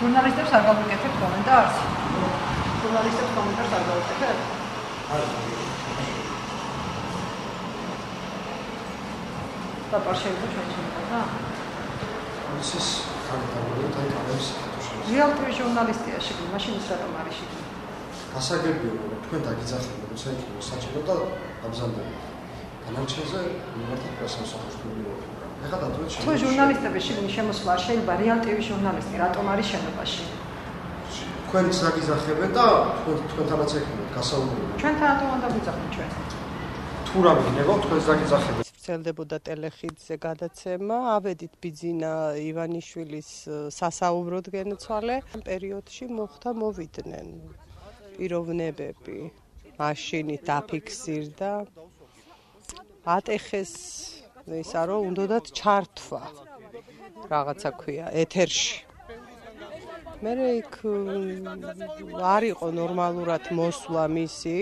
ჟურნალისტებს არ გავუკეთებ კომენტარს? ჟურნალისტებს კომენტარს არ გავუკეთებ? და პარშევი ჩვენ შეგვიძლია? ის კანტავრით აი კანებს რეალ TV ჟურნალისტია შეგვიძლია, მაშინ ის რატომ არის შეგვიძლია? გასაგებია რომ თქვენ დაგიძახებთ როცა იქნება საჭირო და აბზანდებით. განარჩენზე მიმართეთ პრესამსახურში. ეხლა დადუეთ თუ ჟურნალისტების შეგვიძლია შემოსვლა შეიძლება რეალ TV ჟურნალისტი რატომ არის შენობაში? თქვენ დაგიძახებთ და თქვენთანაც ეკნებათ გასაუბრებელი. ჩვენთან რატომ უნდა ვიძახოთ ჩვენ? თუ რა გინებავთ თქვენ დაგიძახებთ. ვრცელდებოდა ტელეხიდზე გადაცემა, ავედით ბიძინა ივანიშვილის სასაუბროდ გენცვალე. პერიოდში მოხდა მოვიდნენ პიროვნებები, მაშინით დაფიქსირდა, ატეხეს ისა რომ უნდათ ჩართვა რაღაცა ქვია ეთერში. მე იქ არ იყო ნორმალურად მოსვლა მისი,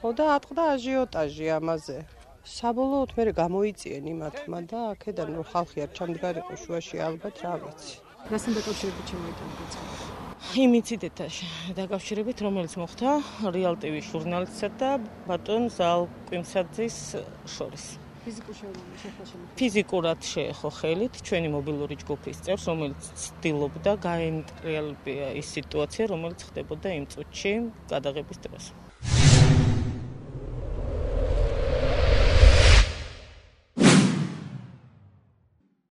ხო და ატყდა აჟიოტაჟი ამაზე. საბოლოოდ მე გამოიწიენ იმათმა და აქედან რომ ხალხი არ ჩამდგარიყო შუაში ალბათ რა ვიცი. რასთან დაკავშირებით შემოიტანეთ? იმ ინციდენტთან დაკავშირებით, რომელიც მოხდა რეალ TV ჟურნალისტსა და ბატონ ზალკვიმსაძის შორის. ფიზიკურად შეეხო ხელით ჩვენი მობილური ჯგუფის წევრს, რომელიც ცდილობდა გაენტრიალებია ის სიტუაცია, რომელიც ხდებოდა იმ წუთში გადაღების დროს.